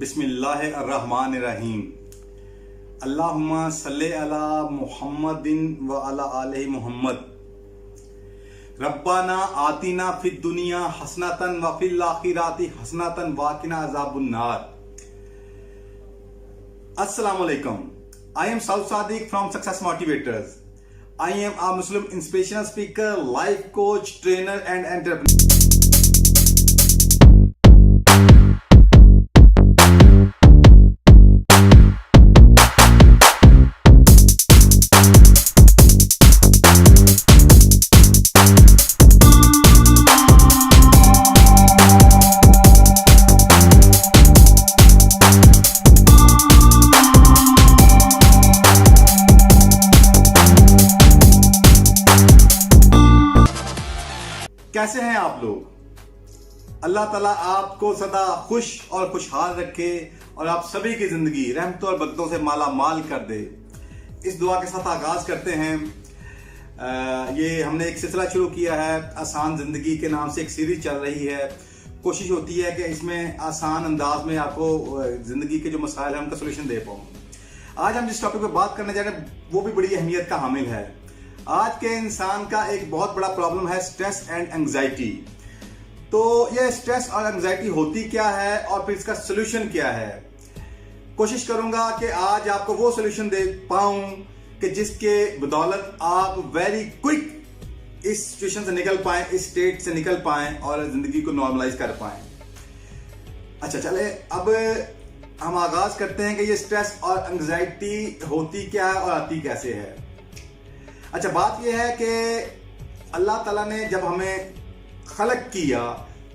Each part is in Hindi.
बिस्मिल्लाहिर्रहमानिर्रहीम। अल्लाहुम्मा सल्ले अला मुहम्मदिन व अला आले मुहम्मद। रब्बाना आतिना फिद दुनिया हसनतन व फिल आखिराति हसनतन व किना अज़ाबुन नार। Assalamu alaikum. I am Saud Sadiq from Success Motivators. I am a Muslim inspirational speaker, life coach, trainer and entrepreneur. कैसे हैं आप लोग? अल्लाह ताला आपको सदा खुश और खुशहाल रखे और आप सभी की जिंदगी रहमतों और बरकतों से माला माल कर दे। इस दुआ के साथ आगाज करते हैं। ये हमने एक सिलसिला शुरू किया है, आसान जिंदगी के नाम से एक सीरीज चल रही है। कोशिश होती है कि इसमें आसान अंदाज में आपको जिंदगी के जो मसाइल है उनका सोल्यूशन दे पाऊँ। आज हम जिस टॉपिक पर बात करने जा रहे हैं वो भी बड़ी अहमियत का हामिल है। आज के इंसान का एक बहुत बड़ा प्रॉब्लम है स्ट्रेस एंड एंजाइटी। तो ये स्ट्रेस और एंजाइटी होती क्या है और फिर इसका सोल्यूशन क्या है, कोशिश करूंगा कि आज आपको वो सोल्यूशन दे पाऊं कि जिसके बदौलत आप वेरी क्विक इस सिचुएशन से निकल पाएं, इस स्टेट से निकल पाएं और जिंदगी को नॉर्मलाइज कर पाएं। अच्छा चले, अब हम आगाज करते हैं कि ये स्ट्रेस और एंजाइटी होती क्या है और आती कैसे है। अच्छा, बात यह है कि अल्लाह ताला ने जब हमें खलक किया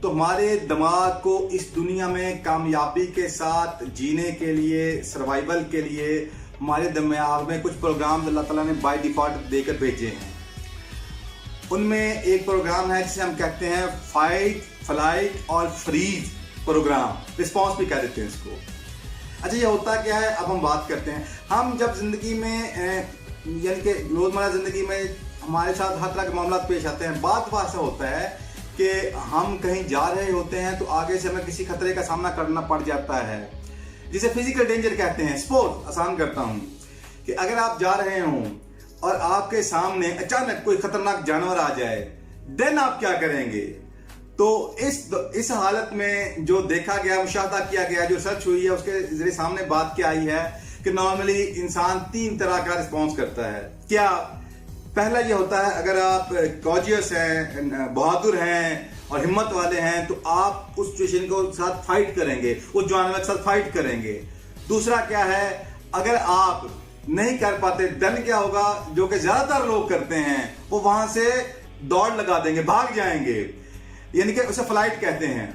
तो हमारे दिमाग को इस दुनिया में कामयाबी के साथ जीने के लिए, सर्वाइवल के लिए हमारे दिमाग में कुछ प्रोग्राम अल्लाह ताला ने बाय डिफॉल्ट देकर भेजे हैं। उनमें एक प्रोग्राम है जिसे हम कहते हैं फाइट, फ्लाइट और फ्रीज प्रोग्राम, रिस्पॉन्स भी कह देते हैं इसको। अच्छा, ये होता क्या है, अब हम बात करते हैं। हम जब जिंदगी में यानी कि रोजमर्रा जिंदगी में हमारे साथ हर तरह के मामला पेश आते हैं। बात ऐसा होता है कि हम कहीं जा रहे होते हैं तो आगे से हमें किसी खतरे का सामना करना पड़ जाता है, जिसे फिजिकल डेंजर कहते हैं। सपोज आसान करता हूं कि अगर आप जा रहे हो और आपके सामने अचानक कोई खतरनाक जानवर आ जाए, देन आप क्या करेंगे? तो इस हालत में जो देखा गया, मुशाहदा किया गया, जो सर्च हुई है, उसके जरिए सामने बात क्या आई है कि नॉर्मली इंसान 3 तरह का रिस्पॉन्स करता है। क्या? पहला ये होता है, अगर आप कॉजियस हैं, बहादुर हैं और हिम्मत वाले हैं तो आप उस सिचुएशन को साथ फाइट करेंगे, उस जानवर के साथ फाइट करेंगे। दूसरा क्या है, अगर आप नहीं कर पाते देन क्या होगा, जो कि ज्यादातर लोग करते हैं, वो वहां से दौड़ लगा देंगे, भाग जाएंगे, यानी कि उसे फ्लाइट कहते हैं।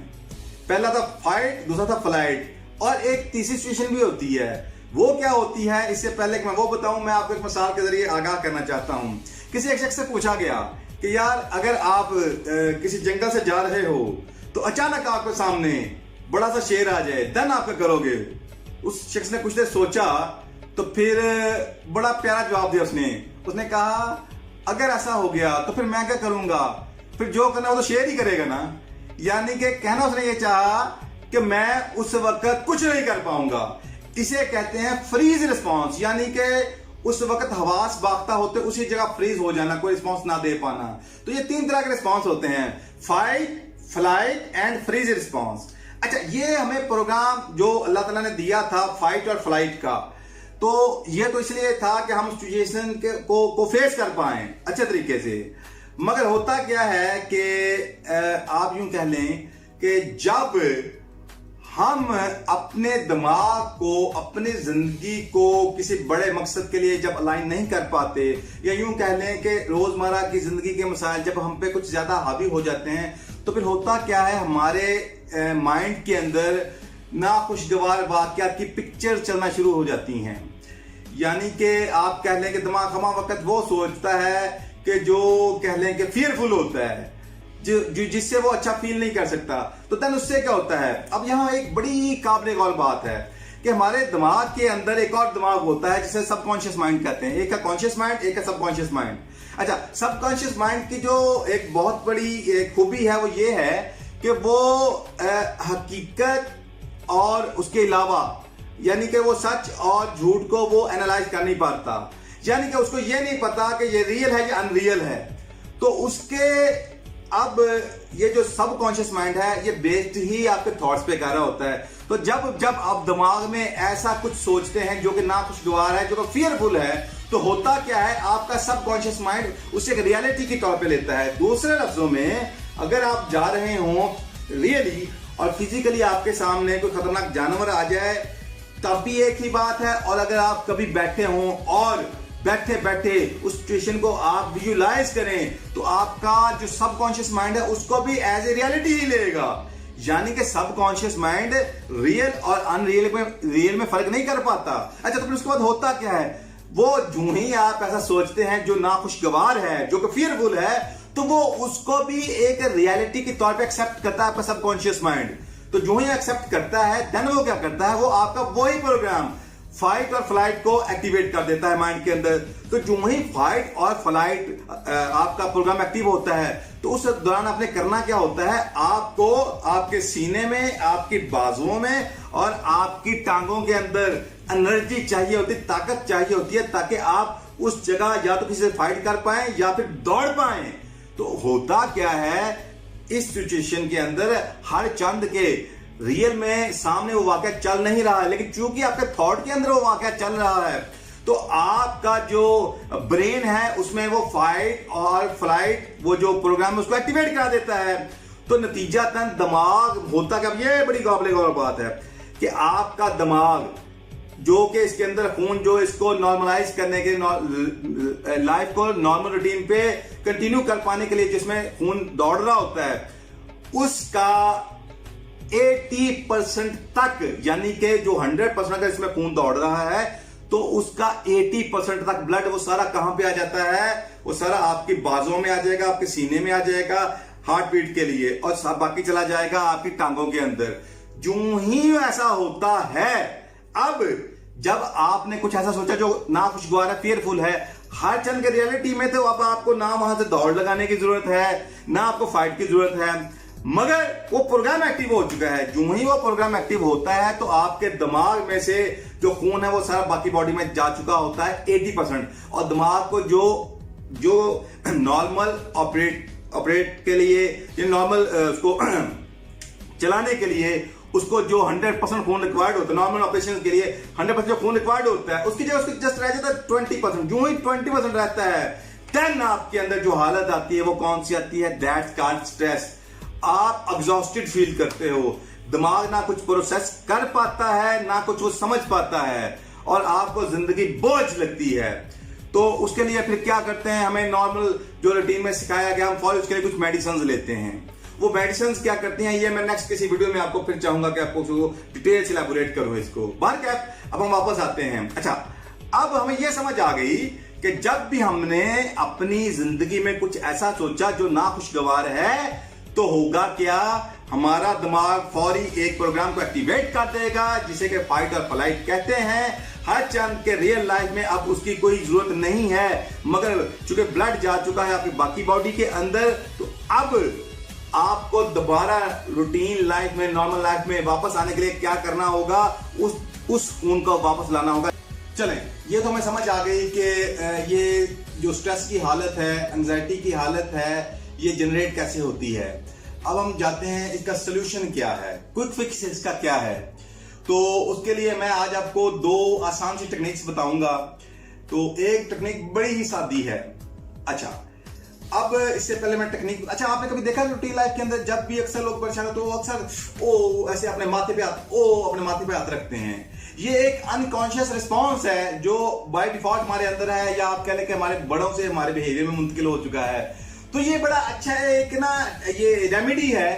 पहला था फाइट, दूसरा था फ्लाइट। और एक तीसरी सिचुएशन भी होती है। वो क्या होती है, इससे पहले कि मैं वो बताऊं, मैं आपको एक मिसाल के जरिए आगाह करना चाहता हूं। किसी एक शख्स से पूछा गया कि यार, अगर आप किसी जंगल से जा रहे हो तो अचानक आपके सामने बड़ा सा शेर आ जाए, देन आप क्या करोगे? उस शख्स ने कुछ देर सोचा तो फिर बड़ा प्यारा जवाब दिया। उसने कहा, अगर ऐसा हो गया तो फिर मैं क्या करूंगा? फिर जो करना वो तो शेर ही करेगा ना। यानी कि कहना उसने ये चाहा कि मैं उस वक्त कुछ नहीं कर पाऊंगा। इसे कहते हैं फ्रीज रिस्पॉन्स, यानी कि उस वक्त हवास बाख्ता होते उसी जगह फ्रीज हो जाना, कोई रिस्पॉन्स ना दे पाना। तो ये 3 तरह के रिस्पॉन्स होते हैं, fight, flight and freeze response. अच्छा, ये हमें प्रोग्राम जो अल्लाह ताला ने दिया था फाइट और फ्लाइट का, तो ये तो इसलिए था कि हम सिचुएशन को फेस कर पाए अच्छे तरीके से। मगर होता क्या है कि आप यूं कह लें कि जब हम अपने दिमाग को, अपनी जिंदगी को किसी बड़े मकसद के लिए जब अलाइन नहीं कर पाते, या यूं कह लें कि रोजमर्रा की जिंदगी के मसाइल जब हम पे कुछ ज्यादा हावी हो जाते हैं, तो फिर होता क्या है, हमारे माइंड के अंदर नाखुशगवार वाकयात की पिक्चर चलना शुरू हो जाती हैं। यानी कि आप कह लें कि दिमाग हमा वक्त वो सोचता है कि जो कह लें कि फियरफुल होता है, जिससे वो अच्छा फील नहीं कर सकता। तो तन उससे क्या होता है, अब यहाँ एक बड़ी काबिल गौर बात है कि हमारे दिमाग के अंदर एक और दिमाग होता है जिसे सबकॉन्शियस माइंड कहते हैं। एक है कॉन्शियस माइंड, एक है सबकॉन्शियस माइंड। अच्छा, सबकॉन्शियस माइंड की जो एक बहुत बड़ी खूबी है वो ये है कि वो हकीकत और उसके अलावा यानी कि वो सच और झूठ को वो एनालाइज कर नहीं पाता, यानी कि उसको ये नहीं पता कि ये रियल है या अनरियल है। तो उसके अब ये जो सबकॉन्शियस माइंड है ये बेस्ड ही आपके थॉट्स पे कर रहा होता है। तो जब जब आप दिमाग में ऐसा कुछ सोचते हैं जो कि नाखुशगवार है, जो कि फियरफुल है, तो होता क्या है, आपका सबकॉन्शियस माइंड उसे एक रियलिटी के तौर पे लेता है। दूसरे लफ्जों में, अगर आप जा रहे हो रियली और फिजिकली आपके सामने कोई खतरनाक जानवर आ जाए तब भी एक ही बात है, और अगर आप कभी बैठे हो और बैठे बैठे उस सिचुएशन को आप विजुलाइज करें तो आपका जो सबकॉन्शियस माइंड है उसको भी एज ए रियलिटी ही लेगा। यानी कि सबकॉन्शियस माइंड रियल और रियल में फर्क नहीं कर पाता। अच्छा, तो फिर उसके बाद होता क्या है, वो जो ही आप ऐसा सोचते हैं जो नाखुशगवार है, जो कि फियरफुल है, तो वो उसको भी एक रियलिटी के तौर पे एक्सेप्ट करता है आपका सबकॉन्शियस माइंड। तो जो ही एक्सेप्ट करता है देन वो क्या करता है, वो आपका वही प्रोग्राम फाइट और फ्लाइट को एक्टिवेट कर देता है माइंड के अंदर। तो जो ही फाइट और फ्लाइट आपका प्रोग्राम एक्टिव होता है तो उस दौरान आपने करना क्या होता है, आपको आपके सीने में, आपकी बाजुओं में और आपकी टांगों के अंदर एनर्जी चाहिए होती है, ताकत चाहिए होती है, ताकि आप उस जगह या तो किसी से फाइट कर पाए या फिर दौड़ पाए। तो होता क्या है, इस सिचुएशन के अंदर हर चंद के रियल में सामने वो वाकया चल नहीं रहा है, लेकिन चूंकि आपके थॉट के अंदर वो वाकया चल रहा है तो आपका जो ब्रेन है उसमें वो फाइट और फ्लाइट वो जो प्रोग्राम है उसको एक्टिवेट करा देता है। तो नतीजातन दिमाग होता क्या, ये बड़ी काबिल गौर बात है कि आपका दिमाग जो कि इसके अंदर खून जो इसको नॉर्मलाइज करने के लाइफ को नॉर्मल रूटीन पे कंटिन्यू कर पाने के लिए जिसमें खून दौड़ रहा होता है, उसका 80% तक, यानी कि जो 100% अगर इसमें खून दौड़ रहा है तो उसका 80% तक ब्लड वो सारा कहां पे आ जाता है, वो सारा आपकी बाजों में आ जाएगा, आपके सीने में आ जाएगा हार्ट बीट के लिए, और सब बाकी चला जाएगा आपकी टांगों के अंदर। जो ही ऐसा होता है, अब जब आपने कुछ ऐसा सोचा जो नाखुशगवार है, फियरफुल है, हर चंद के रियलिटी में, तो अब आपको ना वहां से दौड़ लगाने की जरूरत है ना आपको फाइट की जरूरत है, मगर वो प्रोग्राम एक्टिव हो चुका है। जो ही वो प्रोग्राम एक्टिव होता है तो आपके दिमाग में से जो खून है वो सारा बाकी बॉडी में जा चुका होता है 80%, और दिमाग को जो नॉर्मल ऑपरेट के लिए, नॉर्मल उसको चलाने के लिए उसको जो 100% खून रिक्वायर्ड होता है नॉर्मल ऑपरेशन के लिए, 100% जो खून रिक्वायर्ड होता है उसकी जगह उसको जस्ट रह जाता है 20%। जो ही 20% रहता है देन आपके अंदर जो हालत आती है वो कौन सी आती है, दैट्स कॉल्ड स्ट्रेस। आप एग्जॉस्टेड फील करते हो, दिमाग ना कुछ प्रोसेस कर पाता है ना कुछ वो समझ पाता है, और आपको जिंदगी बोझ लगती है। तो उसके लिए फिर क्या करते हैं, हमें नॉर्मल जो रूटीन में सिखाया गया हम फॉलो उसके लिए कुछ मेडिसिन लेते हैं। वो मेडिसिन क्या करती हैं ये मैं नेक्स्ट किसी वीडियो में आपको फिर चाहूंगा कि आपको डिटेल से इलैबोरेट करो इसको। बाहर क्या, अब हम वापस आते हैं। अच्छा, अब हमें यह समझ आ गई कि जब भी हमने अपनी जिंदगी में कुछ ऐसा सोचा जो नाखुशगवार है तो होगा क्या, हमारा दिमाग फौरी एक प्रोग्राम को एक्टिवेट कर देगा जिसे कि फाइट और फ्लाइट कहते हैं। हर चंद के रियल लाइफ में अब उसकी कोई जरूरत नहीं है, मगर चूंकि ब्लड जा चुका है आपकी बाकी बॉडी के अंदर, तो अब आपको दोबारा रूटीन लाइफ में, नॉर्मल लाइफ में वापस आने के लिए क्या करना होगा, उस खून को वापस लाना होगा। चलें, ये तो हमें समझ आ गई कि ये जो स्ट्रेस की हालत है, एंजाइटी की हालत है, ये जनरेट कैसे होती है। अब हम जाते हैं इसका सोल्यूशन क्या है, क्विक फिक्स इसका क्या है। तो उसके लिए मैं आज आपको 2 आसान सी टेक्निक्स बताऊंगा। तो एक टेक्निक बड़ी ही सादी है। अच्छा, अब इससे पहले मैं टेक्निक, अच्छा आपने कभी देखा रूटीन लाइफ के अंदर जब भी अक्सर लोग परेशान होते हैं तो अक्सर ऐसे अपने माथे पे हाथ रखते हैं। ये एक अनकॉन्शियस रिस्पॉन्स है जो बाय डिफॉल्ट हमारे अंदर है, या आप कह लें कि हमारे बड़ों से हमारे बिहेवियर में मुंतकिल हो चुका है। तो ये बड़ा अच्छा एक ये रेमेडी है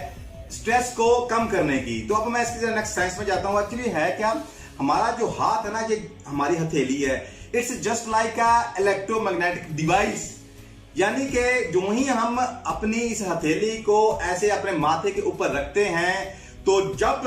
स्ट्रेस को कम करने की। तो अब मैं इसके नेक्स्ट साइंस में जाता हूं। एक्चुअली है क्या, हमारा जो हाथ है ना, ये हमारी हथेली है, it's just like a electromagnetic device. यानी कि जो ही हम अपनी इस हथेली को ऐसे अपने माथे के ऊपर रखते हैं तो जब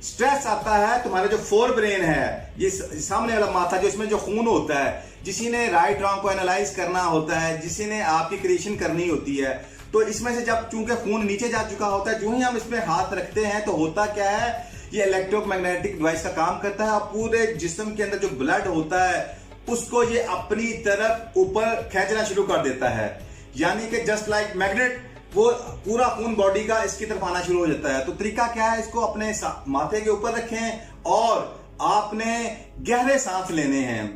स्ट्रेस आता है, तुम्हारा जो फोर ब्रेन है, ये सामने वाला माथा जो इसमें जो खून होता है, जिसी ने राइट रॉन्ग को एनालाइज करना होता है, जिसी ने आपकी क्रिएशन करनी होती है, तो इसमें से जब चूंकि खून नीचे जा चुका होता है, जो ही हम इसमें हाथ रखते हैं तो होता क्या है, ये इलेक्ट्रोमैग्नेटिक डिवाइस का काम करता है और पूरे जिस्म के अंदर जो ब्लड होता है उसको ये अपनी तरफ ऊपर खींचना शुरू कर देता है, यानी कि जस्ट लाइक मैग्नेट वो पूरा खून बॉडी का इसकी तरफ आना शुरू हो जाता है। तो तरीका क्या है, इसको अपने माथे के ऊपर रखें और आपने गहरे सांस लेने हैं,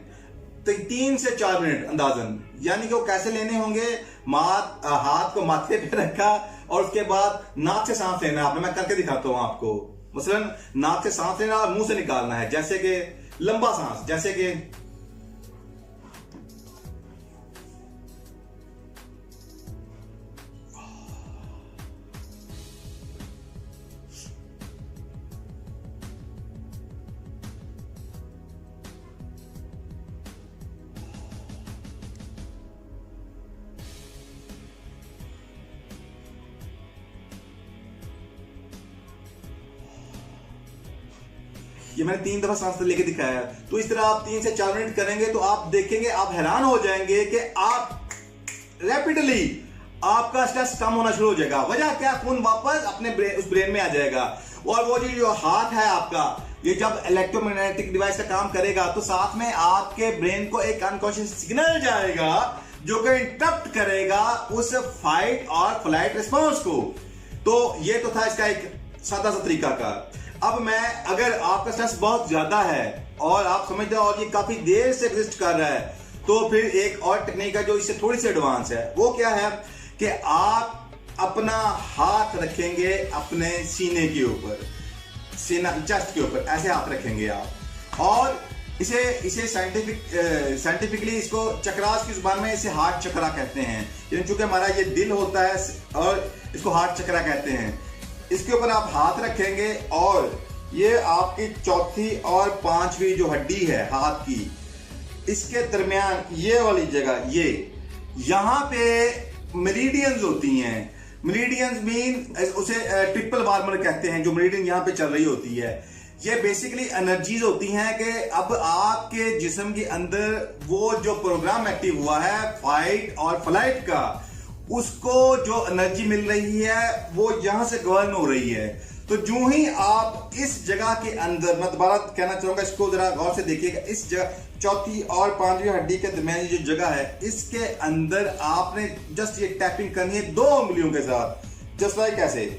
तो 3 से 4 मिनट अंदाजन, यानी कि वो कैसे लेने होंगे, हाथ को माथे पे रखा और उसके बाद नाक से सांस लेना आपने, मैं करके दिखाता हूं आपको। मसलन नाक से सांस लेना और मुंह से निकालना है, जैसे कि लंबा सांस, जैसे कि ये मैंने 3 दफा सांस लेके दिखाया है। तो इस तरह आप 3 से 4 मिनट करेंगे तो आप देखेंगे, आप हैरान हो जाएंगे कि आप रैपिडली आपका स्ट्रेस कम होना शुरू हो जाएगा। वजह क्या, खून वापस अपने उस ब्रेन में आ जाएगा। और वो जो हाथ है आपका, ये जब इलेक्ट्रोमैग्नेटिक डिवाइस का काम करेगा तो साथ में आपके ब्रेन को एक अनकॉन्शियस सिग्नल जाएगा जो कि इंटरप्ट करेगा उस फाइट और फ्लाइट रिस्पॉन्स को। तो ये तो था इसका एक सादा सा तरीका का। अब मैं, अगर आपका स्ट्रेस बहुत ज्यादा है और आप समझते हो और ये काफी देर से एग्जिस्ट कर रहा है, तो फिर एक और टेक्निक है जो इससे थोड़ी सी एडवांस है। वो क्या है कि आप अपना हाथ रखेंगे अपने सीने के ऊपर, सीना चेस्ट के ऊपर, ऐसे हाथ रखेंगे आप, और इसे साइंटिफिकली इसको चक्रास की जुबान में इसे हार्ट चक्रा कहते हैं, क्योंकि हमारा ये दिल होता है और इसको हार्ट चक्रा कहते हैं। इसके ऊपर आप हाथ रखेंगे और ये आपकी चौथी और 5वीं जो हड्डी है हाथ की, इसके दरमियान ये वाली जगह, ये यहां पे मेरिडियंस होती हैं। मेरिडियंस मीन उसे ट्रिपल वार्मर कहते हैं, जो मेरिडियन यहां पे चल रही होती है। ये बेसिकली एनर्जीज होती हैं कि अब आपके जिस्म के अंदर वो जो प्रोग्राम एक्टिव हुआ है फाइट और फ्लाइट का, उसको जो एनर्जी मिल रही है वो यहां से गवर्न हो रही है। तो जो ही आप इस जगह के अंदर, मैं दोबारा कहना चाहूंगा, इसको जरा गौर से देखिएगा, इस जगह चौथी और 5वीं हड्डी के दरमियान जो जगह है, इसके अंदर आपने जस्ट ये टैपिंग करनी है 2 उंगलियों के साथ, जस्ट लाइक ऐसे।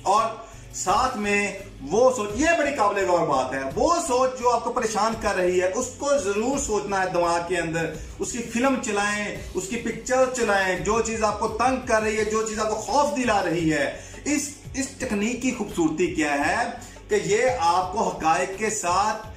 और साथ में वो सोच, ये बड़ी काबिल गौर बात है, वो सोच जो आपको परेशान कर रही है उसको जरूर सोचना है दिमाग के अंदर। उसकी फिल्म चलाएं, उसकी पिक्चर चलाएं, जो चीज आपको तंग कर रही है, जो चीज आपको खौफ दिला रही है। इस तकनीक की खूबसूरती क्या है कि ये आपको हकायक के साथ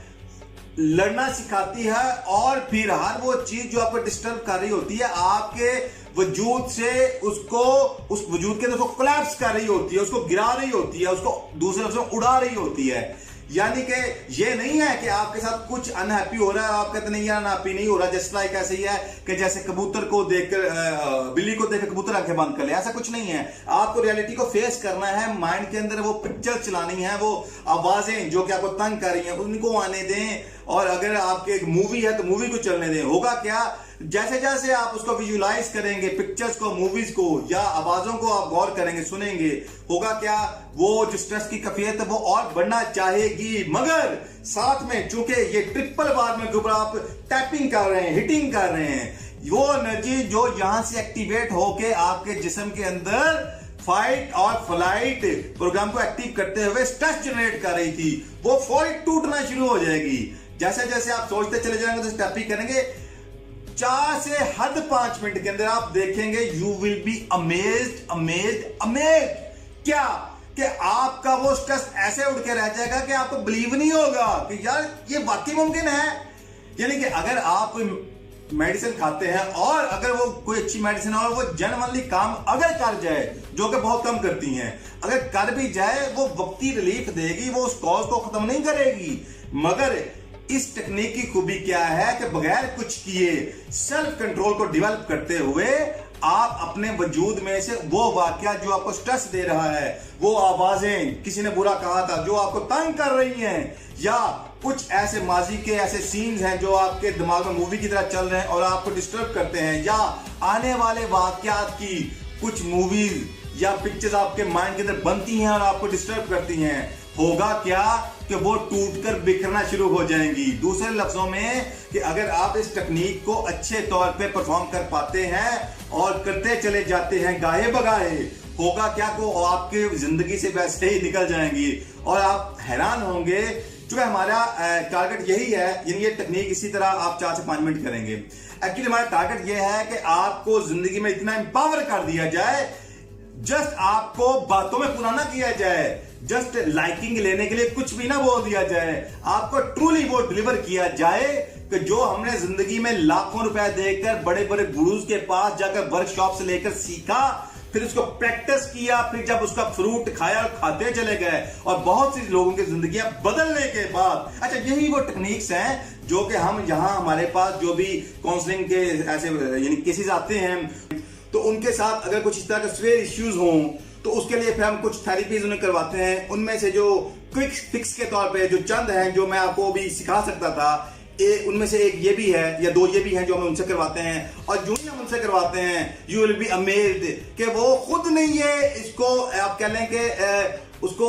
लड़ना सिखाती है, और फिर हर वो चीज जो आपको डिस्टर्ब कर रही होती है आपके वजूद से, उसको उस वजूद के अंदर उसको कोलैप्स कर रही होती है, उसको गिरा रही होती है, उसको दूसरे लफ्ज़ों में उड़ा रही होती है। यानी कि ये नहीं है कि आपके साथ कुछ अनहैप्पी हो रहा है, आप कहते नहीं यार अनहैप्पी नहीं हो रहा, जस्ट लाइक ऐसे ही है कि जैसे कबूतर को देखकर, बिल्ली को देखकर कबूतर आंखें बंद कर ले, ऐसा कुछ नहीं है। आपको रियलिटी को फेस करना है, माइंड के अंदर वो पिक्चर चलानी है, वो आवाजें जो कि आपको तंग कर रही हैं उनको आने दें, और अगर आपके एक मूवी है तो मूवी को चलने दें। होगा क्या, जैसे जैसे आप उसको विजुलाइज करेंगे, पिक्चर्स को, मूवीज को या आवाजों को आप गौर करेंगे, सुनेंगे, होगा क्या, वो जो स्ट्रेस की कैफियत है वो और बढ़ना चाहेगी। मगर साथ में चूंकि ये ट्रिपल वार्मर के ऊपर आप टैपिंग कर रहे हैं, हिटिंग कर रहे हैं, वो एनर्जी जो यहां से एक्टिवेट होके आपके जिस्म के अंदर फाइट और फ्लाइट प्रोग्राम को एक्टिव करते हुए स्ट्रेस जनरेट कर रही थी, वो फौरी टूटना शुरू हो जाएगी। जैसे जैसे आप सोचते चले जाएंगे तो टैपिंग करेंगे, 4 से हद 5 मिनट के अंदर आप देखेंगे, यू विल बी अमेज्ड क्या कि आपका वो स्ट्रेस ऐसे उड़ के रह जाएगा कि आपको बिलीव नहीं होगा कि यार ये वाकई मुमकिन है। यानी कि अगर आप कोई मेडिसिन खाते हैं और अगर वो कोई अच्छी मेडिसिन है और वो जनरली काम अगर कर जाए, जो कि बहुत कम करती हैं, अगर कर भी जाए वो वक्ती रिलीफ देगी, वो उस कॉज को खत्म नहीं करेगी। मगर इस टेक्निक की खूबी क्या है कि बगैर कुछ किए सेल्फ कंट्रोल को डेवलप करते हुए आप अपने वजूद में से वो वाकया जो आपको स्ट्रेस दे रहा है, वो आवाजें, किसी ने बुरा कहा था, जो आपको तंग कर रही हैं, या कुछ ऐसे माजी के ऐसे सीन्स हैं जो आपके दिमाग में मूवी की तरह चल रहे हैं और आपको डिस्टर्ब करते हैं, या आने वाले वाकयात की कुछ मूवीज या पिक्चर्स आपके माइंड के अंदर बनती हैं और आपको डिस्टर्ब करती हैं, होगा क्या कि वो टूटकर बिखरना शुरू हो जाएंगी। दूसरे लफ्जों में कि अगर आप इस टेक्निक को अच्छे तौर पे परफॉर्म कर पाते हैं और करते चले जाते हैं गाहे बगाहे, होगा क्या को आपकी जिंदगी से वैसे ही निकल जाएंगी और आप हैरान होंगे। क्योंकि हमारा टारगेट यही है, यानी ये टेक्निक इसी तरह आप 4 से 5 मिनट करेंगे। एक्चुअली हमारा टारगेट ये है कि आपको जिंदगी में इतना एम्पावर कर दिया जाए, जस्ट आपको बातों में पूरा ना किया जाए, जस्ट लाइकिंग लेने के लिए कुछ भी ना बोल दिया जाए, आपको ट्रूली वो डिलीवर किया जाए कि जो हमने जिंदगी में लाखों रुपए देकर बड़े बड़े गुरुज के पास जाकर वर्कशॉप से लेकर सीखा, फिर उसको प्रैक्टिस किया, फिर जब उसका फ्रूट खाया और खाते चले गए और बहुत सी लोगों की जिंदगियां बदलने के बाद, अच्छा यही वो टेक्निक्स हैं जो कि हम यहां हमारे पास जो भी काउंसलिंग के ऐसे यानी केसेस आते हैं तो उनके साथ अगर कुछ इस तरह के स्वेयर इश्यूज हों तो उसके लिए फिर हम कुछ थेरेपीज उन्हें करवाते हैं। उनमें से जो क्विक फिक्स के तौर पे जो चंद हैं जो मैं आपको भी सिखा सकता था, उनमें से एक ये भी है या 2 ये भी हैं जो हम उनसे करवाते हैं। और जो ही हम उनसे करवाते हैं यू विल बी अमेज्ड कि वो खुद नहीं है इसको आप कह लें कि उसको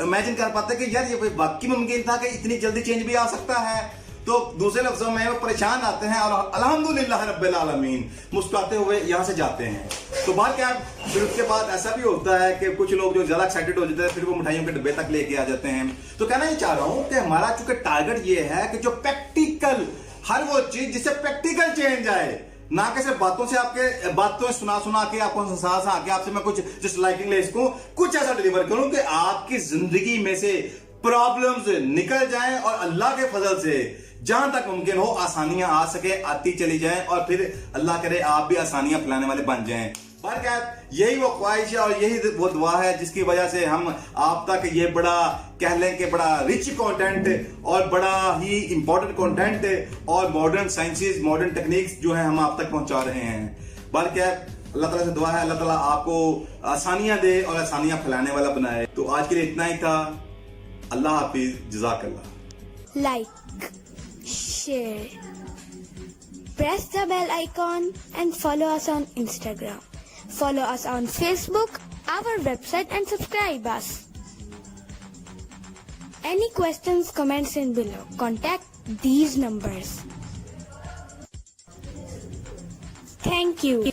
इमेजिन कर पाते कि यार ये वाकई मुमकिन था कि इतनी जल्दी चेंज भी आ सकता है। तो दूसरे लफ्जों में वो परेशान आते हैं और अल्हम्दुलिल्लाह रब्बिल आलमीन मुस्कुराते हुए यहां से जाते हैं। तो बात क्या, फिर उसके बाद ऐसा भी होता है कि कुछ लोग जो ज्यादा एक्साइटेड हो जाते हैं फिर वो मिठाइयों के डब्बे तक लेके आ जाते हैं। तो कहना ये चाह रहा हूं कि हमारा चूंकि टारगेट ये है कि जो प्रैक्टिकल, हर वो चीज जिससे प्रैक्टिकल चेंज आए, ना कि सिर्फ बातों से आपके बातों सुना के आपको संसार आके आपसे मैं कुछ जस्ट लाइकिंग ले सकूं, कुछ ऐसा डिलीवर करूं कि आपकी जिंदगी में से प्रॉब्लम्स निकल जाएं और अल्लाह के फजल से जहां तक मुमकिन हो आसानियां आ सके, आती चली जाएं और फिर अल्लाह करे आप भी आसानियां फैलाने वाले बन जाएं। बहरकैफ यही वो ख्वाहिश है और यही वो दुआ है जिसकी वजह से हम आप तक ये बड़ा कह लें कि बड़ा रिच कंटेंट और बड़ा ही इंपॉर्टेंट कंटेंट और मॉडर्न साइंसेस, मॉडर्न टेक्निक्स जो है हम आप तक पहुंचा रहे हैं। बहरकैफ अल्लाह ताला से दुआ है अल्लाह ताला आपको आसानियां दे और आसानियां फैलाने वाला बनाए। तो आज के लिए इतना ही था। अल्लाह हाफिज, जज़ाकल्लाह। Like, share, press the bell icon and follow us on Instagram. Follow us on Facebook, our website and subscribe us. Any questions, comments in below. Contact these numbers. Thank you.